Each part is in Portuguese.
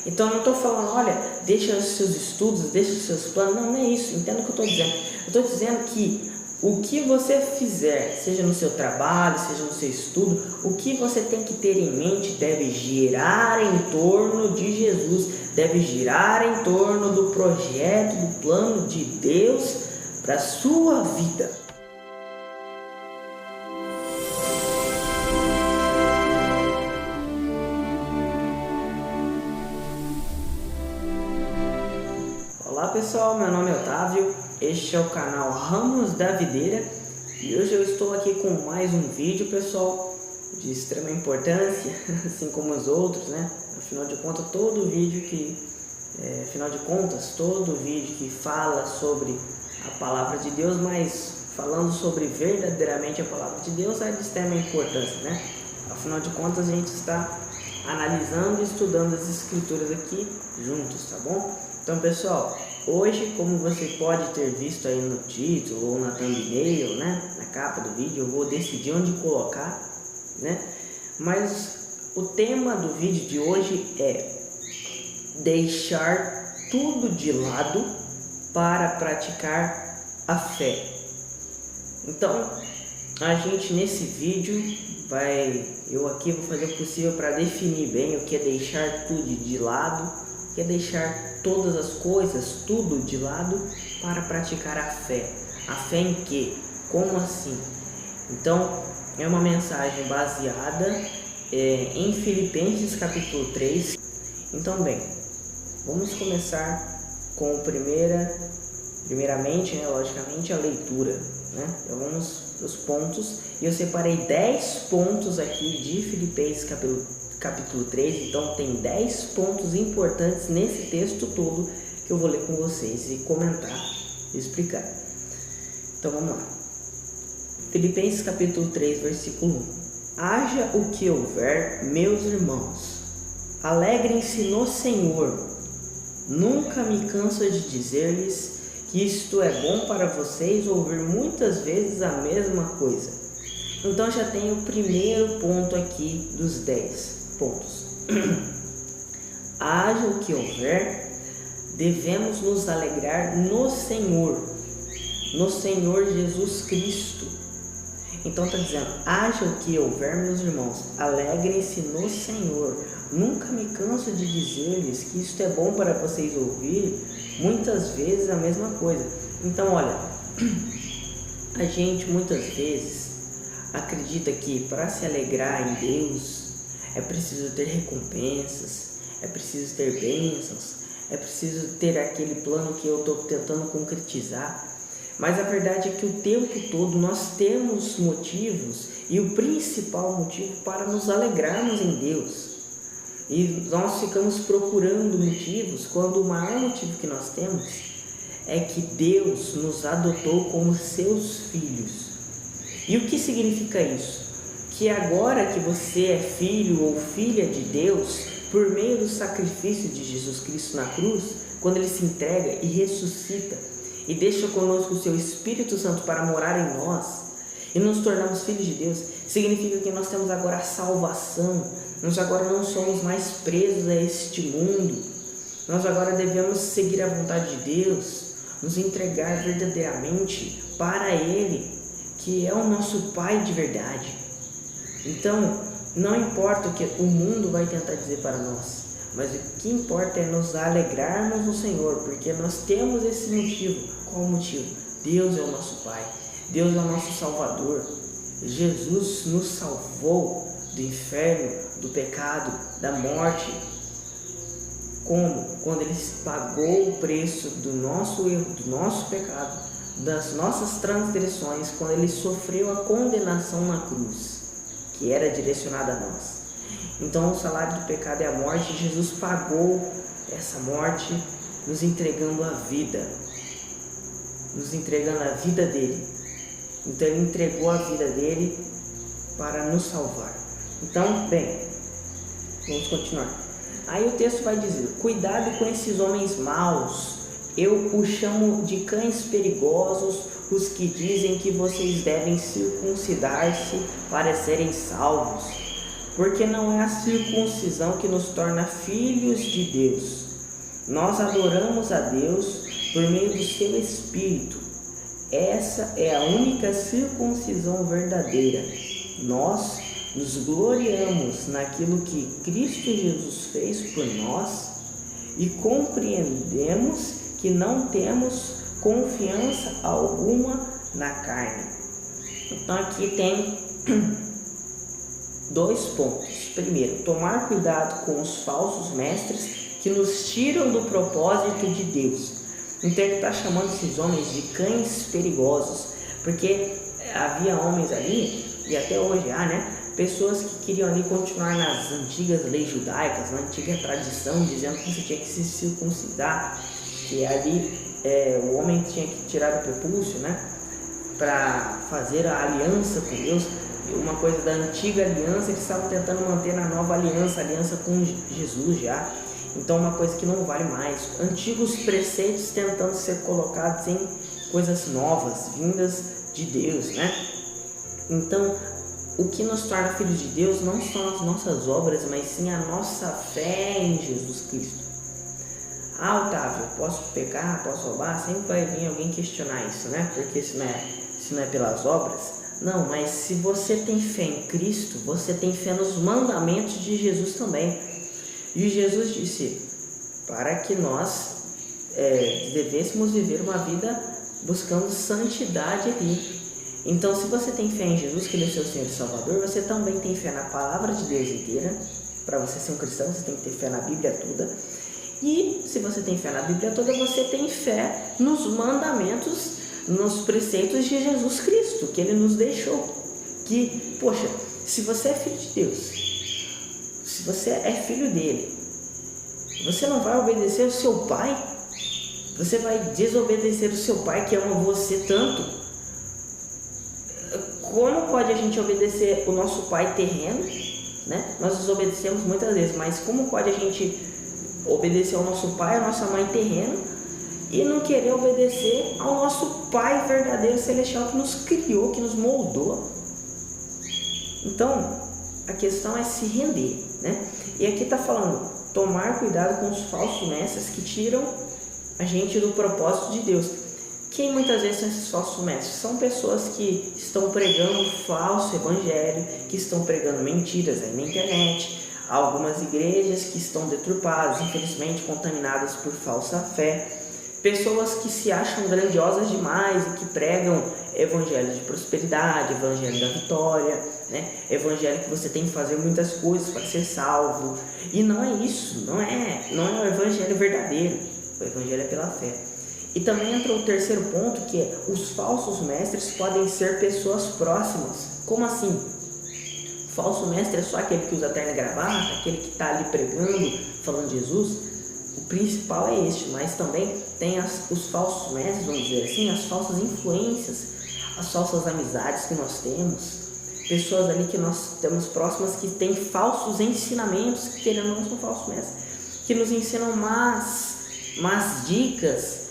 Então eu não estou falando, olha, deixa os seus estudos, deixa os seus planos. Não, não é isso, entenda o que eu estou dizendo. Eu estou dizendo que o que você fizer, seja no seu trabalho, seja no seu estudo, o que você tem que ter em mente deve girar em torno de Jesus, deve girar em torno do projeto, do plano de Deus para a sua vida. Olá pessoal, meu nome é Otávio, este é o canal Ramos da Videira e hoje eu estou aqui com mais um vídeo, pessoal, de extrema importância, assim como os outros, né? Afinal de contas, todo vídeo que fala sobre a palavra de Deus, mas falando sobre verdadeiramente a palavra de Deus é de extrema importância, né? Afinal de contas, a gente está analisando e estudando as escrituras aqui juntos, tá bom? Então, pessoal, hoje, como você pode ter visto aí no título ou na thumbnail, né, na capa do vídeo, eu vou decidir onde colocar, né? Mas o tema do vídeo de hoje é deixar tudo de lado para praticar a fé. Então, a gente nesse vídeo eu aqui vou fazer o possível para definir bem o que é deixar tudo de lado, o que é deixar todas as coisas, tudo de lado para praticar a fé. A fé em quê? Como assim? Então, é uma mensagem baseada em Filipenses capítulo 3. Então, bem, vamos começar com primeiramente, né, logicamente, a leitura, né? Então, vamos os pontos, e eu separei 10 pontos aqui de Filipenses capítulo 3, então tem 10 pontos importantes nesse texto todo que eu vou ler com vocês e comentar e explicar. Então vamos lá. Filipenses capítulo 3, versículo 1. Haja o que houver, meus irmãos, alegrem-se no Senhor. Nunca me canso de dizer-lhes que isto é bom para vocês ouvir muitas vezes a mesma coisa. Então já tem o primeiro ponto aqui dos 10 pontos. Haja o que houver, devemos nos alegrar no Senhor Jesus Cristo. Então está dizendo, haja o que houver, meus irmãos, alegrem-se no Senhor. Nunca me canso de dizer-lhes que isto é bom para vocês ouvirem muitas vezes a mesma coisa. Então, olha, a gente muitas vezes acredita que para se alegrar em Deus é preciso ter recompensas, é preciso ter bênçãos, é preciso ter aquele plano que eu estou tentando concretizar. Mas a verdade é que o tempo todo nós temos motivos, e o principal motivo para nos alegrarmos em Deus. E nós ficamos procurando motivos, quando o maior motivo que nós temos é que Deus nos adotou como seus filhos. E o que significa isso? Que agora que você é filho ou filha de Deus, por meio do sacrifício de Jesus Cristo na cruz, quando Ele se entrega e ressuscita e deixa conosco o seu Espírito Santo para morar em nós e nos tornamos filhos de Deus, significa que nós temos agora a salvação. Nós agora não somos mais presos a este mundo. Nós agora devemos seguir a vontade de Deus, nos entregar verdadeiramente para Ele, que é o nosso Pai de verdade. Então, não importa o que o mundo vai tentar dizer para nós, mas o que importa é nos alegrarmos no Senhor, porque nós temos esse motivo. Qual o motivo? Deus é o nosso Pai, Deus é o nosso Salvador. Jesus nos salvou do inferno, do pecado, da morte. Como? Quando Ele pagou o preço do nosso erro, do nosso pecado, das nossas transgressões, quando Ele sofreu a condenação na cruz, que era direcionada a nós. Então o salário do pecado é a morte. Jesus pagou essa morte, nos entregando a vida, nos entregando a vida dele. Então Ele entregou a vida dele para nos salvar. Então, bem, vamos continuar. Aí o texto vai dizer, cuidado com esses homens maus, eu os chamo de cães perigosos, os que dizem que vocês devem circuncidar-se para serem salvos. porque não é a circuncisão que nos torna filhos de Deus. Nós adoramos a Deus por meio do seu Espírito. Essa é a única circuncisão verdadeira. Nós nos gloriamos naquilo que Cristo Jesus fez por nós e compreendemos que não temos confiança alguma na carne. Então aqui tem 2 pontos. Primeiro, tomar cuidado com os falsos mestres que nos tiram do propósito de Deus. Então ele está chamando esses homens de cães perigosos, porque havia homens ali, e até hoje há, né, pessoas que queriam ali continuar nas antigas leis judaicas, na antiga tradição, dizendo que você tinha que se circuncidar, que ali o homem tinha que tirar o prepúcio, né, para fazer a aliança com Deus. Uma coisa da antiga aliança, eles estavam tentando manter na nova aliança, a aliança com Jesus já. Então uma coisa que não vale mais. Antigos preceitos tentando ser colocados em coisas novas, vindas de Deus, né? Então, o que nos torna filhos de Deus não são as nossas obras, mas sim a nossa fé em Jesus Cristo. Ah, Otávio, posso pecar, posso roubar? Sempre vai vir alguém questionar isso, né? Porque se não é pelas obras. Não, mas se você tem fé em Cristo, você tem fé nos mandamentos de Jesus também. E Jesus disse para que nós devêssemos viver uma vida buscando santidade ali. Então, se você tem fé em Jesus, que Ele é seu Senhor e Salvador, você também tem fé na palavra de Deus inteira. Para você ser um cristão, você tem que ter fé na Bíblia toda. E se você tem fé na Bíblia toda, você tem fé nos mandamentos, nos preceitos de Jesus Cristo, que Ele nos deixou. Que, poxa, se você é filho de Deus, se você é filho dele, você não vai obedecer o seu pai? Você vai desobedecer o seu pai que ama você tanto? Como pode a gente obedecer o nosso pai terreno, né? Nós desobedecemos muitas vezes, mas como pode a gente obedecer ao nosso pai, à nossa mãe terreno, e não querer obedecer ao nosso pai verdadeiro celestial que nos criou, que nos moldou? Então, a questão é se render, né? E aqui está falando, tomar cuidado com os falsos mestres que tiram a gente do propósito de Deus. Quem muitas vezes são esses falsos mestres? São pessoas que estão pregando falso evangelho, que estão pregando mentiras aí na internet. Há algumas igrejas que estão deturpadas, infelizmente contaminadas por falsa fé. Pessoas que se acham grandiosas demais e que pregam evangelho de prosperidade, evangelho da vitória, né? Evangelho que você tem que fazer muitas coisas para ser salvo. E não é isso, não é o evangelho verdadeiro. O evangelho é pela fé. E também entra o terceiro ponto, que é os falsos mestres podem ser pessoas próximas. Como assim? O falso mestre é só aquele que usa terno e gravata, aquele que está ali pregando, falando de Jesus. O principal é este, mas também tem os falsos mestres, vamos dizer assim, as falsas influências, as falsas amizades que nós temos, pessoas ali que nós temos próximas que têm falsos ensinamentos, que querendo ou não são falsos mestres, que nos ensinam más dicas,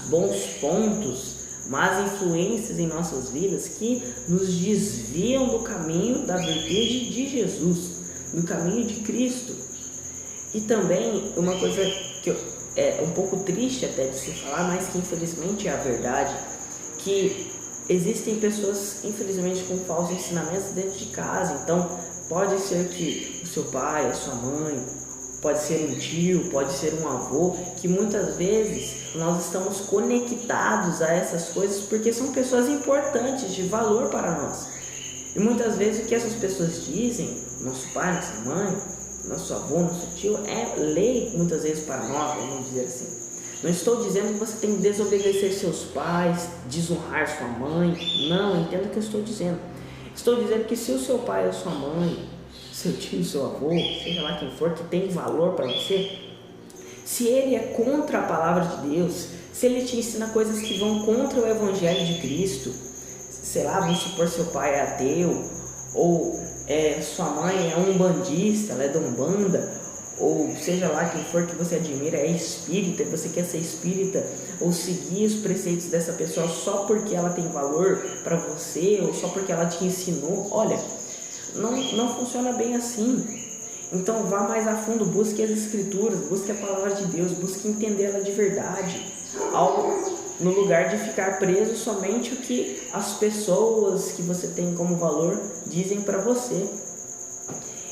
bons pontos, más influências em nossas vidas, que nos desviam do caminho da virtude de Jesus, do caminho de Cristo. E também uma coisa que é um pouco triste até de se falar, mas que infelizmente é a verdade, que existem pessoas infelizmente com falsos ensinamentos dentro de casa. Então pode ser que o seu pai, a sua mãe, pode ser um tio, pode ser um avô, que muitas vezes nós estamos conectados a essas coisas porque são pessoas importantes, de valor para nós. E muitas vezes o que essas pessoas dizem, nosso pai, nossa mãe, nosso avô, nosso tio, é lei muitas vezes para nós, vamos dizer assim. Não estou dizendo que você tem que desobedecer seus pais, desonrar sua mãe. Não, entenda o que eu estou dizendo. Estou dizendo que se o seu pai ou sua mãe, seu tio, seu avô, seja lá quem for, que tem valor para você, se ele é contra a palavra de Deus, se ele te ensina coisas que vão contra o evangelho de Cristo, sei lá, vamos supor seu pai é ateu, ou sua mãe é umbandista, ela é da Umbanda, ou seja lá quem for que você admira é espírita, você quer ser espírita, ou seguir os preceitos dessa pessoa só porque ela tem valor para você, ou só porque ela te ensinou. Olha, não funciona bem assim. Então vá mais a fundo, busque as escrituras, busque a palavra de Deus, busque entender ela de verdade, no lugar de ficar preso somente o que as pessoas que você tem como valor dizem para você.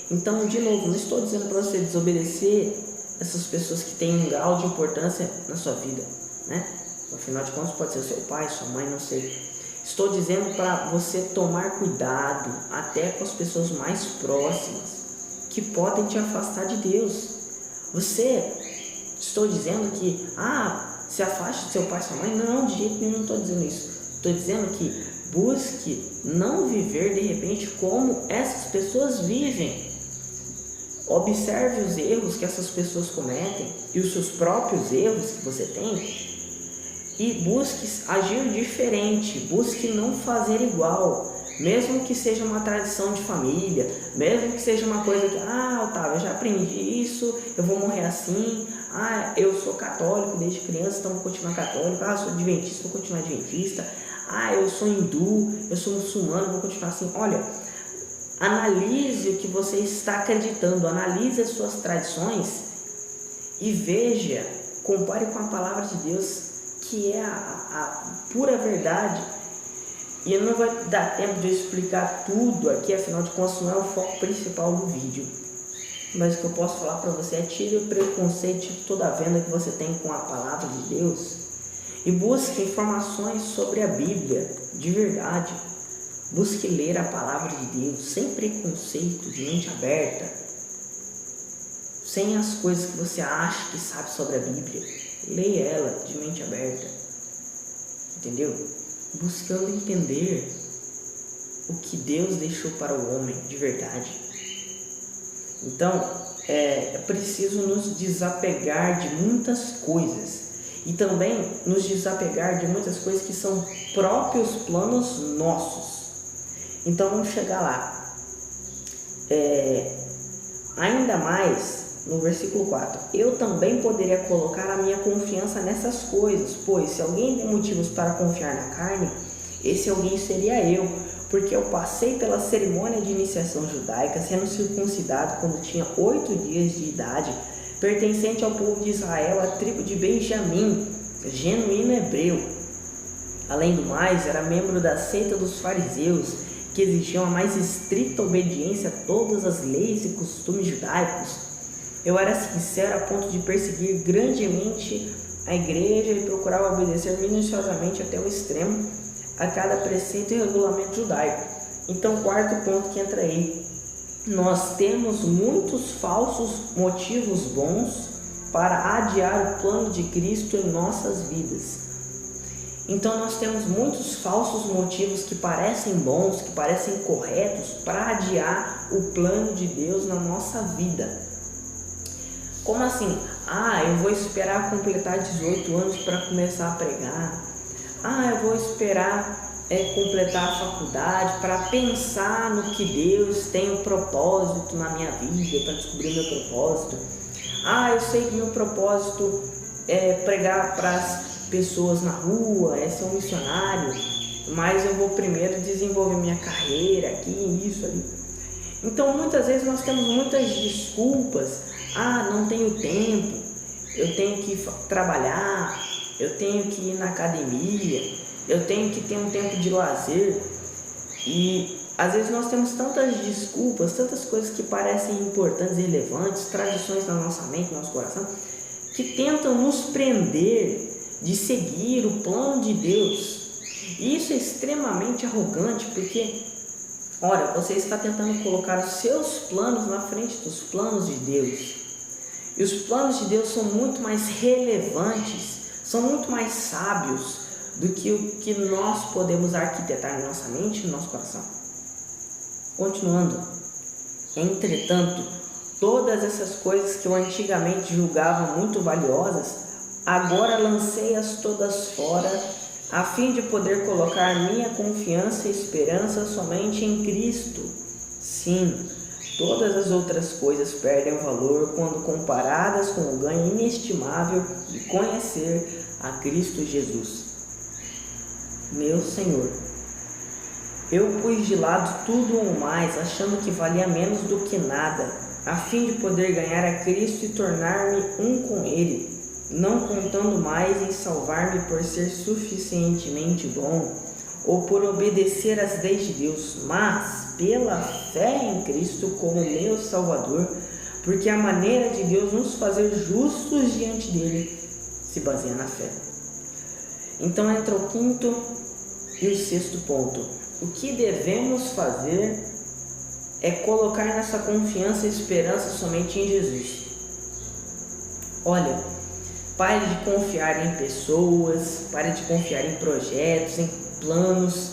Então, de novo, não estou dizendo para você desobedecer essas pessoas que têm um grau de importância na sua vida, né? Afinal de contas, pode ser seu pai, sua mãe, não sei. Estou dizendo para você tomar cuidado até com as pessoas mais próximas que podem te afastar de Deus. Estou dizendo que, se afaste de seu pai e sua mãe. Não, de jeito nenhum, não estou dizendo isso. Estou dizendo que busque não viver de repente como essas pessoas vivem. Observe os erros que essas pessoas cometem e os seus próprios erros que você tem e busque agir diferente, busque não fazer igual. Mesmo que seja uma tradição de família, mesmo que seja uma coisa que, Otávio, eu já aprendi isso, eu vou morrer assim, eu sou católico desde criança, então vou continuar católico, eu sou adventista, vou continuar adventista, eu sou hindu, eu sou muçulmano, vou continuar assim. Olha, analise o que você está acreditando, analise as suas tradições e veja, compare com a palavra de Deus, que é a pura verdade. E não vai dar tempo de eu explicar tudo aqui, afinal de contas não é o foco principal do vídeo. Mas o que eu posso falar para você é: tire o preconceito, tire toda a venda que você tem com a palavra de Deus e busque informações sobre a Bíblia de verdade. Busque ler a palavra de Deus sem preconceito, de mente aberta, sem as coisas que você acha que sabe sobre a Bíblia. Leia ela de mente aberta, entendeu? Buscando entender o que Deus deixou para o homem de verdade. Então, é preciso nos desapegar de muitas coisas e também nos desapegar de muitas coisas que são próprios planos nossos. Então, vamos chegar lá. Ainda mais no versículo 4, eu também poderia colocar a minha confiança nessas coisas, pois se alguém tem motivos para confiar na carne, esse alguém seria eu, porque eu passei pela cerimônia de iniciação judaica, sendo circuncidado quando tinha 8 dias de idade, pertencente ao povo de Israel, a tribo de Benjamim, genuíno hebreu. Além do mais, era membro da seita dos fariseus, que exigiam a mais estrita obediência a todas as leis e costumes judaicos. Eu era sincero a ponto de perseguir grandemente a igreja e procurava obedecer minuciosamente até o extremo a cada preceito e regulamento judaico. Então, quarto ponto que entra aí. Nós temos muitos falsos motivos bons para adiar o plano de Cristo em nossas vidas. Então, nós temos muitos falsos motivos que parecem bons, que parecem corretos para adiar o plano de Deus na nossa vida. Como assim? Eu vou esperar completar 18 anos para começar a pregar. Eu vou esperar completar a faculdade para pensar no que Deus tem um propósito na minha vida, para descobrir meu propósito. Eu sei que meu propósito é pregar para as pessoas na rua, é ser um missionário, mas eu vou primeiro desenvolver minha carreira aqui, isso ali. Então, muitas vezes nós temos muitas desculpas. Não tenho tempo, eu tenho que trabalhar, eu tenho que ir na academia, eu tenho que ter um tempo de lazer. E às vezes nós temos tantas desculpas, tantas coisas que parecem importantes e relevantes, tradições na nossa mente, no nosso coração, que tentam nos prender de seguir o plano de Deus. E isso é extremamente arrogante, porque você está tentando colocar os seus planos na frente dos planos de Deus. E os planos de Deus são muito mais relevantes, são muito mais sábios do que o que nós podemos arquitetar na nossa mente e no nosso coração. Continuando. Entretanto, todas essas coisas que eu antigamente julgava muito valiosas, agora lancei-as todas fora, a fim de poder colocar minha confiança e esperança somente em Cristo. Sim, todas as outras coisas perdem o valor quando comparadas com o ganho inestimável de conhecer a Cristo Jesus, meu Senhor. Eu pus de lado tudo ou mais, achando que valia menos do que nada, a fim de poder ganhar a Cristo e tornar-me um com Ele, não contando mais em salvar-me por ser suficientemente bom ou por obedecer às leis de Deus, mas pela fé em Cristo como meu Salvador, porque a maneira de Deus nos fazer justos diante dele se baseia na fé. Então entra o quinto e o sexto ponto. O que devemos fazer é colocar nossa confiança e esperança somente em Jesus. Olha, pare de confiar em pessoas, pare de confiar em projetos, em planos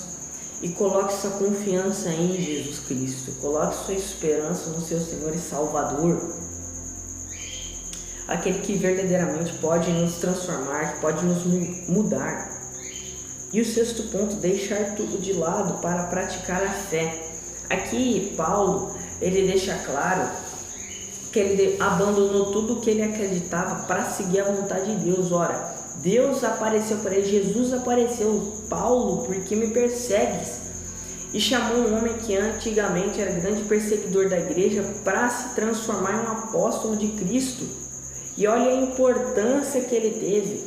e coloque sua confiança em Jesus Cristo. Coloque sua esperança no seu Senhor e Salvador. Aquele que verdadeiramente pode nos transformar, que pode nos mudar. E o sexto ponto, deixar tudo de lado para praticar a fé. Aqui Paulo, ele deixa claro que ele abandonou tudo o que ele acreditava para seguir a vontade de Deus. Ora, Deus apareceu para ele, Jesus apareceu: Paulo, por que me persegues? E chamou um homem que antigamente era grande perseguidor da igreja para se transformar em um apóstolo de Cristo. E olha a importância que ele teve.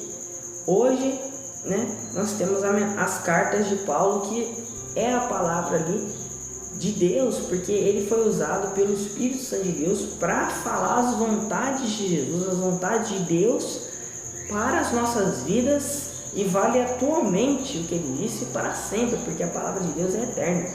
Hoje, nós temos as cartas de Paulo, que é a palavra ali de Deus, porque ele foi usado pelo Espírito Santo de Deus para falar as vontades de Jesus, as vontades de Deus para as nossas vidas, e vale atualmente o que ele disse para sempre, porque a palavra de Deus é eterna.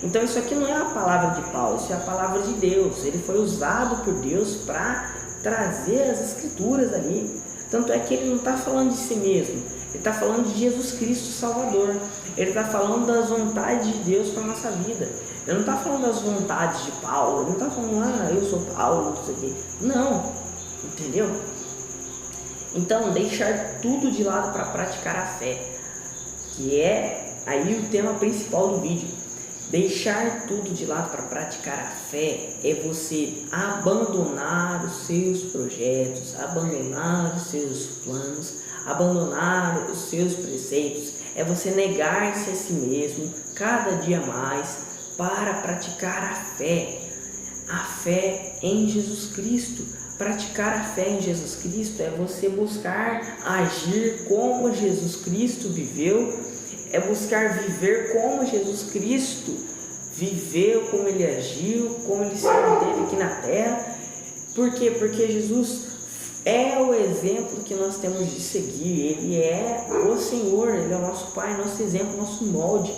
Então isso aqui não é a palavra de Paulo, isso é a palavra de Deus. Ele foi usado por Deus para trazer as escrituras ali. Tanto é que ele não está falando de si mesmo, ele está falando de Jesus Cristo Salvador. Ele está falando das vontades de Deus para a nossa vida. Ele não está falando das vontades de Paulo. Ele não está falando, eu sou Paulo, não sei o quê. Não, entendeu? Então, deixar tudo de lado para praticar a fé, que é aí o tema principal do vídeo. Deixar tudo de lado para praticar a fé é você abandonar os seus projetos, abandonar os seus planos, abandonar os seus preceitos. É você negar-se a si mesmo cada dia mais para praticar a fé em Jesus Cristo. Praticar a fé em Jesus Cristo é você buscar agir como Jesus Cristo viveu, é buscar viver como Jesus Cristo viveu, como ele agiu, como ele se manteve aqui na terra. Por quê? Porque Jesus é o exemplo que nós temos de seguir. Ele é o Senhor, ele é o nosso Pai, nosso exemplo, nosso molde.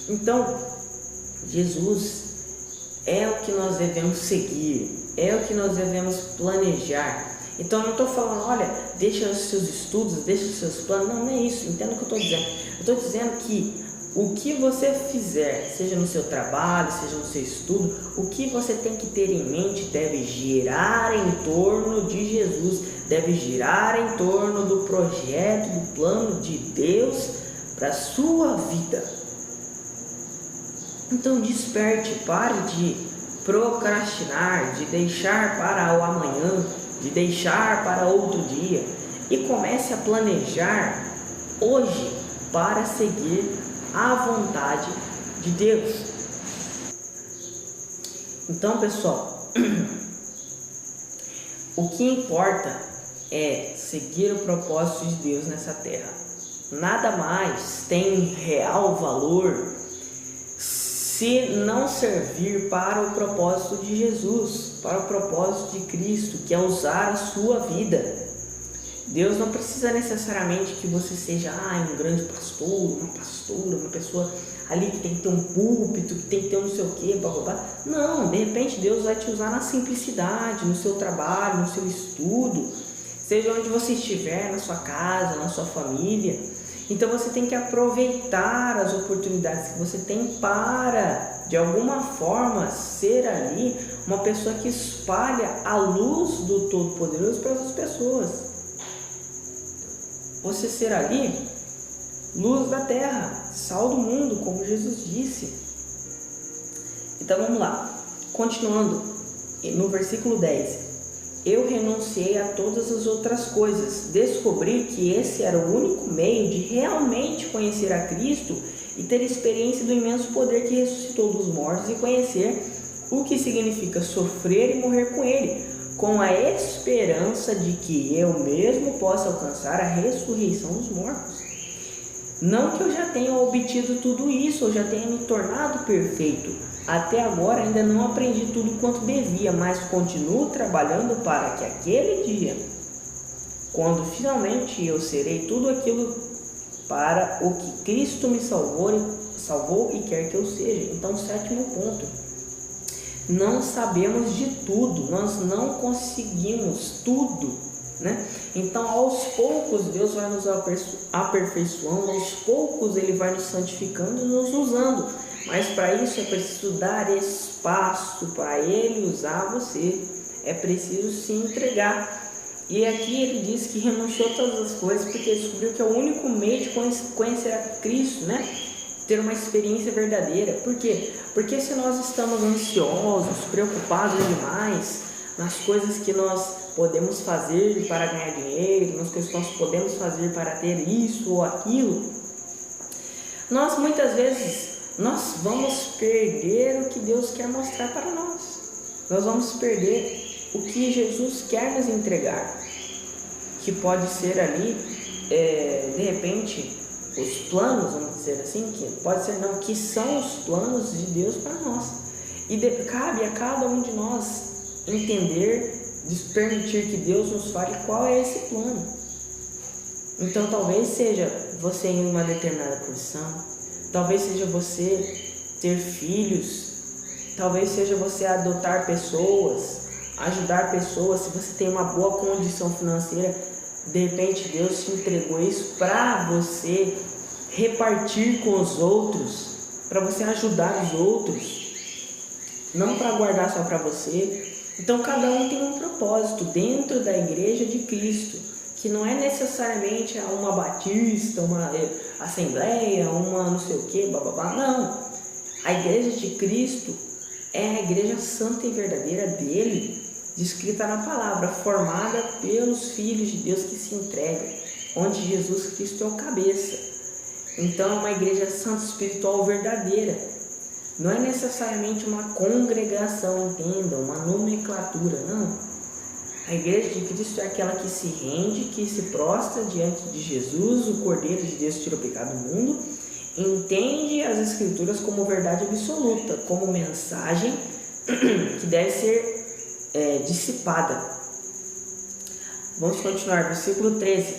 Então, Jesus é o que nós devemos seguir, é o que nós devemos planejar. Então, eu não estou falando, olha, deixa os seus estudos, deixa os seus planos. Não é isso, entenda o que eu estou dizendo. Eu estou dizendo que o que você fizer, seja no seu trabalho, seja no seu estudo, o que você tem que ter em mente deve girar em torno de Jesus, deve girar em torno do projeto, do plano de Deus para a sua vida. Então desperte, pare de procrastinar, de deixar para o amanhã, de deixar para outro dia, e comece a planejar hoje para seguir a vontade de Deus. Então, pessoal, o que importa é seguir o propósito de Deus nessa terra. Nada mais tem real valor se não servir para o propósito de Jesus, para o propósito de Cristo, que é usar a sua vida. Deus não precisa necessariamente que você seja um grande pastor, uma pastora, uma pessoa ali que tem que ter um púlpito, que tem que ter um não sei o quê, blá, blá, blá. Não, de repente Deus vai te usar na simplicidade, no seu trabalho, no seu estudo, seja onde você estiver, na sua casa, na sua família. Então você tem que aproveitar as oportunidades que você tem para, de alguma forma, ser ali uma pessoa que espalha a luz do Todo-Poderoso para as pessoas. Você ser ali luz da terra, sal do mundo, como Jesus disse. Então vamos lá, continuando no versículo 10. Eu renunciei a todas as outras coisas, descobri que esse era o único meio de realmente conhecer a Cristo e ter experiência do imenso poder que ressuscitou dos mortos e conhecer o que significa sofrer e morrer com Ele, com a esperança de que eu mesmo possa alcançar a ressurreição dos mortos. Não que eu já tenha obtido tudo isso, eu já tenha me tornado perfeito. Até agora ainda não aprendi tudo quanto devia, mas continuo trabalhando para que aquele dia, quando finalmente eu serei tudo aquilo para o que Cristo me salvou e quer que eu seja. Então, 7º ponto. Não sabemos de tudo, nós não conseguimos tudo, né? Então, aos poucos, Deus vai nos aperfeiçoando, aos poucos Ele vai nos santificando e nos usando. Mas para isso é preciso dar espaço para Ele usar você, é preciso se entregar. E aqui ele diz que renunciou a todas as coisas porque descobriu que é o único meio de conhecer a Cristo, né? Ter uma experiência verdadeira. Por quê? Porque se nós estamos ansiosos, preocupados demais nas coisas que nós podemos fazer para ganhar dinheiro, nas coisas que nós podemos fazer para ter isso ou aquilo, nós muitas vezes nós vamos perder o que Deus quer mostrar para nós. Nós vamos perder o que Jesus quer nos entregar, que pode ser ali, de repente, os planos, vamos dizer assim, que pode ser não, que são os planos de Deus para nós. E cabe a cada um de nós entender, permitir que Deus nos fale qual é esse plano. Então talvez seja você em uma determinada profissão, talvez seja você ter filhos, talvez seja você adotar pessoas, ajudar pessoas. Se você tem uma boa condição financeira, de repente Deus te entregou isso para você repartir com os outros, para você ajudar os outros, não para guardar só para você. Então cada um tem um propósito dentro da igreja de Cristo, que não é necessariamente uma batista, uma assembleia, uma não sei o que, bababá. Não, a igreja de Cristo é a igreja santa e verdadeira dele, descrita na palavra, formada pelos filhos de Deus que se entregam, onde Jesus Cristo é o cabeça. Então é uma igreja santa espiritual verdadeira. Não é necessariamente uma congregação, entenda, uma nomenclatura, não. A igreja de Cristo é aquela que se rende, que se prostra diante de Jesus, o Cordeiro de Deus que tira o pecado do mundo, entende as Escrituras como verdade absoluta, como mensagem que deve ser dissipada. Vamos continuar, versículo 13.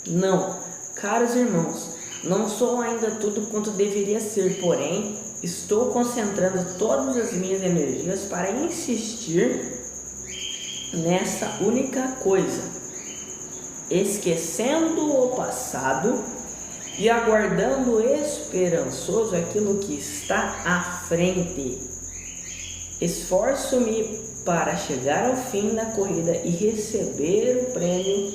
Não, caros irmãos, não sou ainda tudo quanto deveria ser, porém estou concentrando todas as minhas energias para insistir nessa única coisa, esquecendo o passado e aguardando esperançoso aquilo que está à frente. Esforço-me para chegar ao fim da corrida e receber o prêmio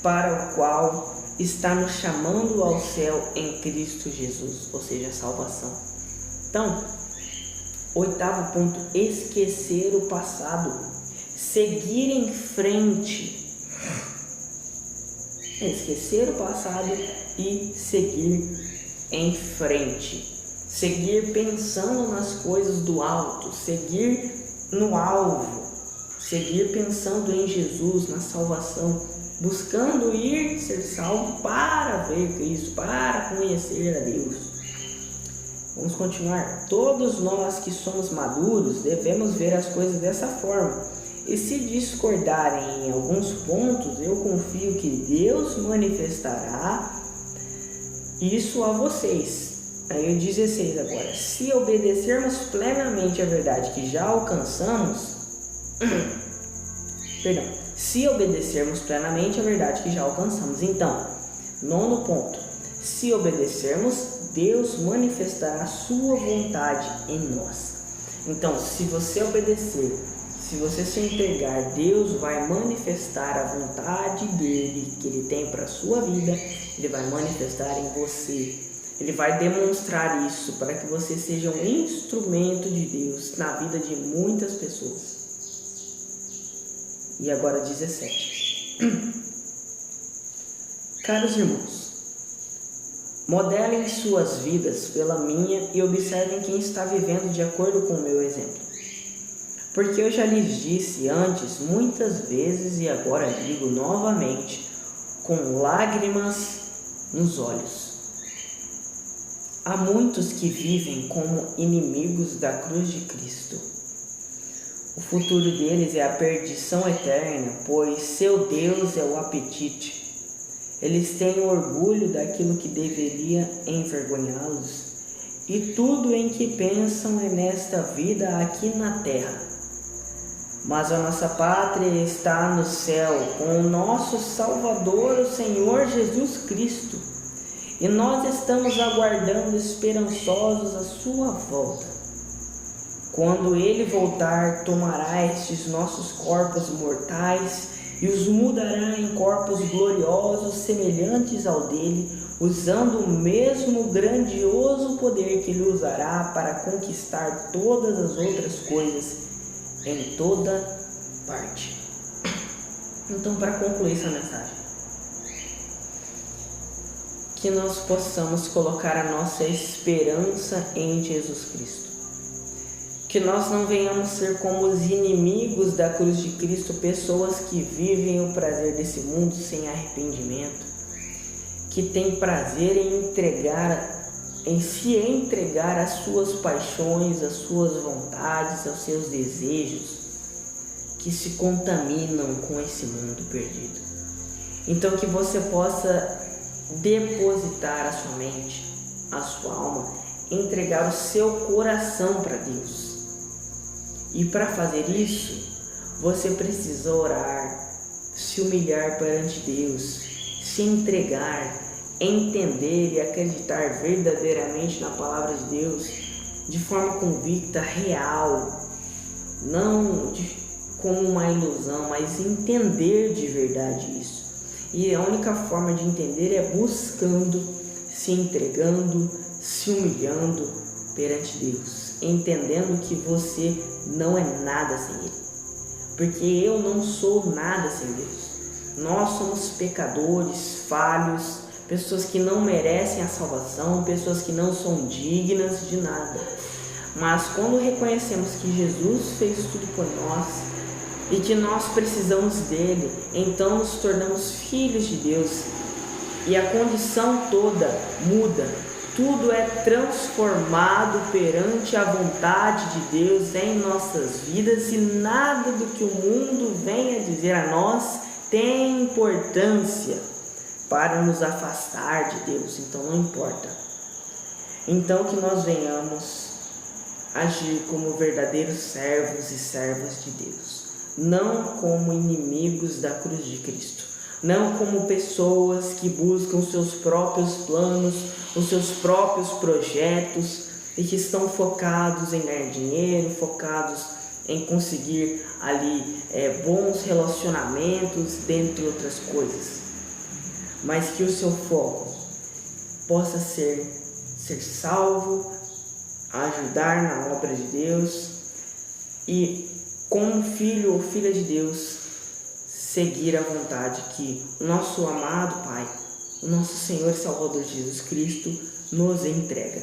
para o qual está nos chamando ao céu em Cristo Jesus, ou seja, a salvação. Então, 8º ponto, esquecer o passado, seguir em frente. Esquecer o passado e seguir em frente. Seguir pensando nas coisas do alto, seguir no alvo, seguir pensando em Jesus, na salvação, buscando ser salvo para ver Cristo, para conhecer a Deus. Vamos continuar. Todos nós que somos maduros devemos ver as coisas dessa forma. E se discordarem em alguns pontos, eu confio que Deus manifestará isso a vocês. Aí o 16 agora. Se obedecermos plenamente a verdade que já alcançamos, se obedecermos plenamente a verdade que já alcançamos. Então, 9º ponto. Se obedecermos, Deus manifestará a sua vontade em nós. Então, se você obedecer, se você se entregar, Deus vai manifestar a vontade dele, que ele tem para a sua vida. Ele vai manifestar em você. Ele vai demonstrar isso para que você seja um instrumento de Deus na vida de muitas pessoas. E agora 17. Caros irmãos, Modelem suas vidas pela minha e observem quem está vivendo de acordo com o meu exemplo. Porque eu já lhes disse antes muitas vezes e agora digo novamente, com lágrimas nos olhos. Há muitos que vivem como inimigos da cruz de Cristo. O futuro deles é a perdição eterna, pois seu Deus é o apetite. Eles têm orgulho daquilo que deveria envergonhá-los, e tudo em que pensam é nesta vida aqui na terra. Mas a nossa pátria está no céu, com o nosso Salvador, o Senhor Jesus Cristo, e nós estamos aguardando esperançosos a sua volta. Quando ele voltar, tomará estes nossos corpos mortais e os mudará em corpos gloriosos semelhantes ao dele, usando o mesmo grandioso poder que ele usará para conquistar todas as outras coisas em toda parte. Então, para concluir essa mensagem, que nós possamos colocar a nossa esperança em Jesus Cristo. Que nós não venhamos ser como os inimigos da cruz de Cristo, pessoas que vivem o prazer desse mundo sem arrependimento, que têm prazer em se entregar às suas paixões, às suas vontades, aos seus desejos, que se contaminam com esse mundo perdido. Então que você possa depositar a sua mente, a sua alma, entregar o seu coração para Deus. E para fazer isso, você precisa orar, se humilhar perante Deus, se entregar, entender e acreditar verdadeiramente na palavra de Deus, de forma convicta, real, não como uma ilusão, mas entender de verdade isso. E a única forma de entender é buscando, se entregando, se humilhando perante Deus, entendendo que você não é nada sem Ele, porque eu não sou nada sem Deus. Nós somos pecadores, falhos, pessoas que não merecem a salvação, pessoas que não são dignas de nada. Mas quando reconhecemos que Jesus fez tudo por nós e que nós precisamos dele, então nos tornamos filhos de Deus e a condição toda muda. Tudo é transformado perante a vontade de Deus em nossas vidas e nada do que o mundo venha dizer a nós tem importância para nos afastar de Deus. Então não importa. Então que nós venhamos agir como verdadeiros servos e servas de Deus, não como inimigos da cruz de Cristo. Não como pessoas que buscam seus próprios planos, os seus próprios projetos e que estão focados em ganhar dinheiro, focados em conseguir ali bons relacionamentos, dentre outras coisas. Mas que o seu foco possa ser salvo, ajudar na obra de Deus e, como filho ou filha de Deus, seguir a vontade que o nosso amado Pai, o nosso Senhor e Salvador Jesus Cristo nos entrega.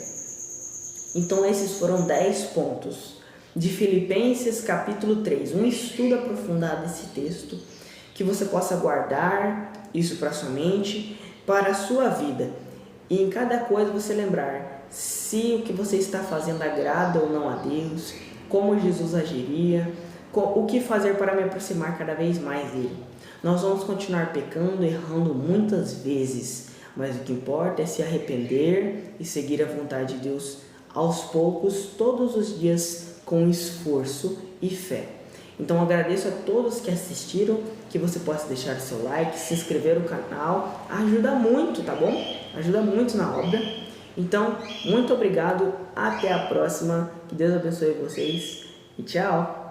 Então esses foram 10 pontos de Filipenses capítulo 3, um estudo aprofundado desse texto, que você possa guardar isso para sua mente, para a sua vida, e em cada coisa você lembrar se o que você está fazendo agrada ou não a Deus, como Jesus agiria, o que fazer para me aproximar cada vez mais dele. Nós vamos continuar pecando, errando muitas vezes, mas o que importa é se arrepender e seguir a vontade de Deus aos poucos, todos os dias, com esforço e fé. Então agradeço a todos que assistiram, que você possa deixar o seu like, se inscrever no canal, ajuda muito, tá bom? Ajuda muito na obra. Então, muito obrigado, até a próxima, que Deus abençoe vocês e tchau!